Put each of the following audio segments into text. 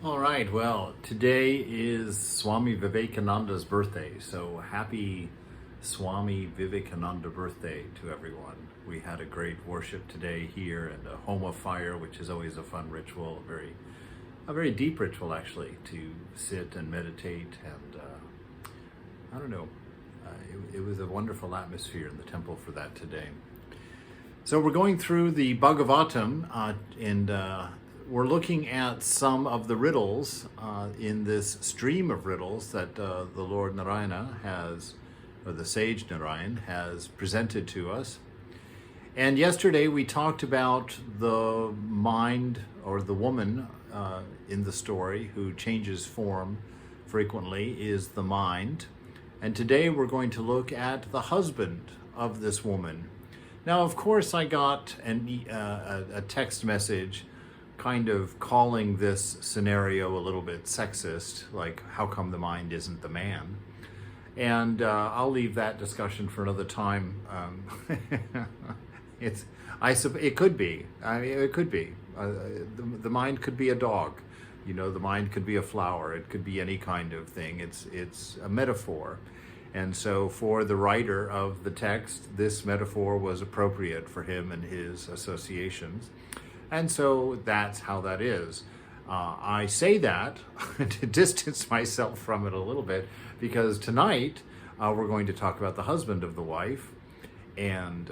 All right, well, today is Swami Vivekananda's birthday, so happy Swami Vivekananda birthday to everyone. We had a great worship today here and a home of fire, which is always a fun ritual, a very deep ritual actually, to sit and meditate and I don't know, it was a wonderful atmosphere in the temple for that today. So we're going through the Bhagavatam and we're looking at some of the riddles in this stream of riddles that the Lord Narayana has, or the sage Narayan has presented to us. And yesterday we talked about the mind or the woman in the story who changes form frequently is the mind. And today we're going to look at the husband of this woman. Now, of course, I got a text message kind of calling this scenario a little bit sexist, like how come the mind isn't the man? And I'll leave that discussion for another time. It could be. I mean, it could be. The mind could be a dog. You know, the mind could be a flower. It could be any kind of thing. It's a metaphor. And so for the writer of the text, this metaphor was appropriate for him and his associations. And so that's how that is. I say that to distance myself from it a little bit, because tonight we're going to talk about the husband of the wife and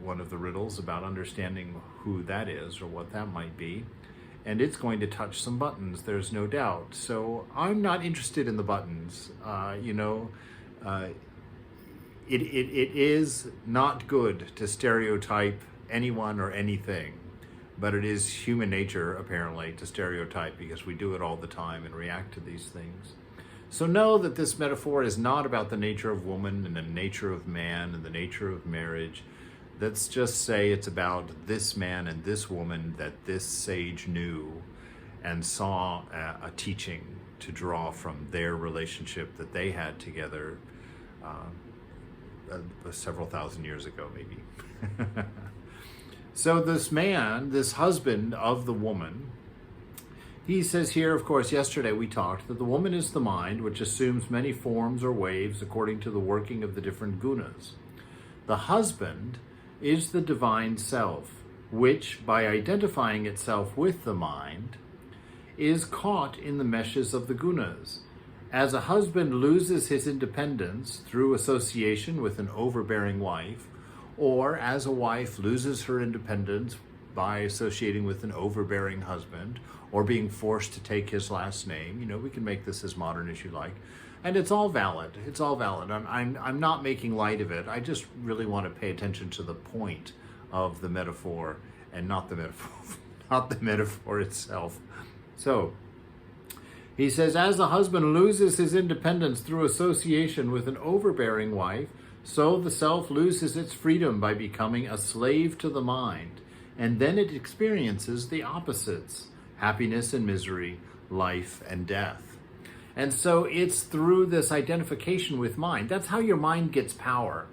one of the riddles about understanding who that is or what that might be. And it's going to touch some buttons, there's no doubt. So I'm not interested in the buttons. It is not good to stereotype anyone or anything, but it is human nature, apparently, to stereotype because we do it all the time and react to these things. So know that this metaphor is not about the nature of woman and the nature of man and the nature of marriage. Let's just say it's about this man and this woman that this sage knew and saw a teaching to draw from their relationship that they had together several thousand years ago, maybe. So this man, this husband of the woman, he says here, of course, yesterday we talked that the woman is the mind, which assumes many forms or waves according to the working of the different gunas. The husband is the divine self, which, by identifying itself with the mind, is caught in the meshes of the gunas. As a husband loses his independence through association with an overbearing wife, or as a wife loses her independence by associating with an overbearing husband, or being forced to take his last name. You know, we can make this as modern as you like. And it's all valid. It's all valid. I'm not making light of it. I just really want to pay attention to the point of the metaphor and not the metaphor, not the metaphor itself. So, he says, as the husband loses his independence through association with an overbearing wife, so the self loses its freedom by becoming a slave to the mind, and then it experiences the opposites, happiness and misery, life and death. And so it's through this identification with mind. That's how your mind gets power.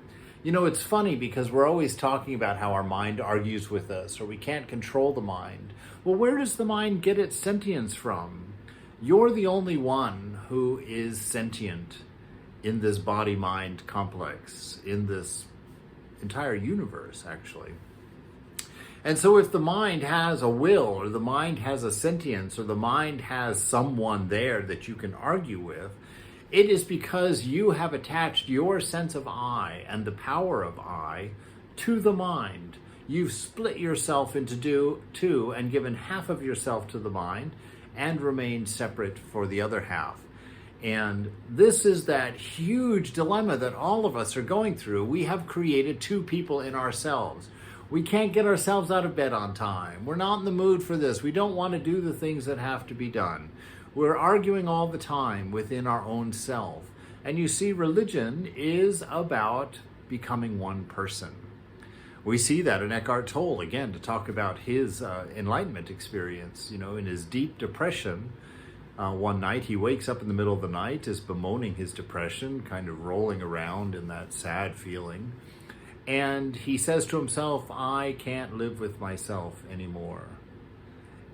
You know, it's funny because we're always talking about how our mind argues with us or we can't control the mind. Well, where does the mind get its sentience from? You're the only one who is sentient in this body-mind complex, in this entire universe, actually. And so if the mind has a will, or the mind has a sentience, or the mind has someone there that you can argue with, it is because you have attached your sense of I and the power of I to the mind. You've split yourself into two and given half of yourself to the mind and remained separate for the other half. And this is that huge dilemma that all of us are going through. We have created two people in ourselves. We can't get ourselves out of bed on time. We're not in the mood for this. We don't want to do the things that have to be done. We're arguing all the time within our own self. And you see, religion is about becoming one person. We see that in Eckhart Tolle, again, to talk about his enlightenment experience. You know, in his deep depression, one night he wakes up in the middle of the night, is bemoaning his depression, kind of rolling around in that sad feeling. And he says to himself, I can't live with myself anymore.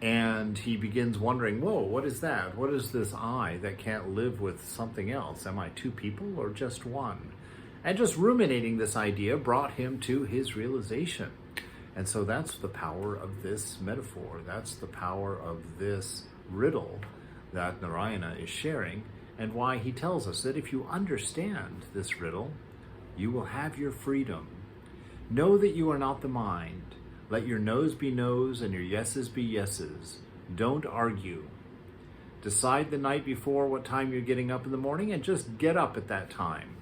And he begins wondering, whoa, what is that? What is this I that can't live with something else? Am I two people or just one? And just ruminating this idea brought him to his realization. And so that's the power of this metaphor. That's the power of this riddle that Narayana is sharing, and why he tells us that if you understand this riddle, you will have your freedom. Know that you are not the mind. Let your no's be no's and your yeses be yeses. Don't argue. Decide the night before what time you're getting up in the morning and just get up at that time.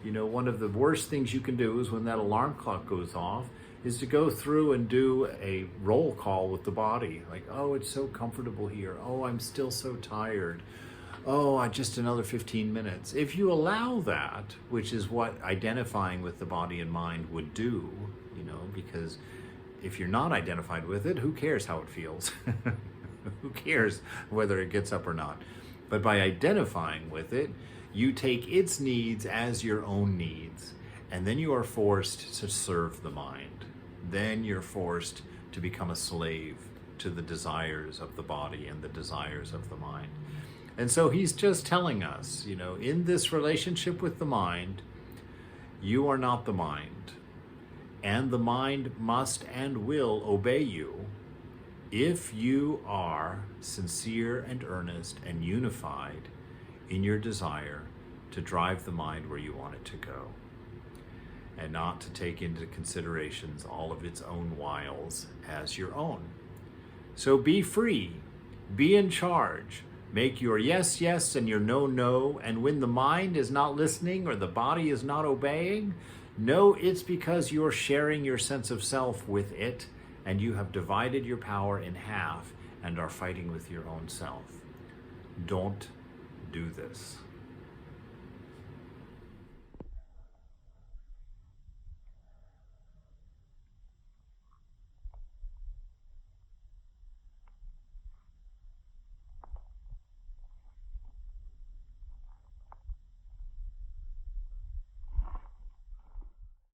You know, one of the worst things you can do is when that alarm clock goes off is to go through and do a roll call with the body. Like, oh, it's so comfortable here. Oh, I'm still so tired. Oh, just another 15 minutes. If you allow that, which is what identifying with the body and mind would do, you know, because if you're not identified with it, who cares how it feels? Who cares whether it gets up or not? But by identifying with it, you take its needs as your own needs, and then you are forced to serve the mind. Then you're forced to become a slave to the desires of the body and the desires of the mind. And so he's just telling us, you know, in this relationship with the mind, you are not the mind. And the mind must and will obey you if you are sincere and earnest and unified in your desire to drive the mind where you want it to go, and not to take into considerations all of its own wiles as your own. So be free, be in charge, make your yes, yes, and your no, no, and when the mind is not listening or the body is not obeying, know it's because you're sharing your sense of self with it, and you have divided your power in half and are fighting with your own self. Don't do this.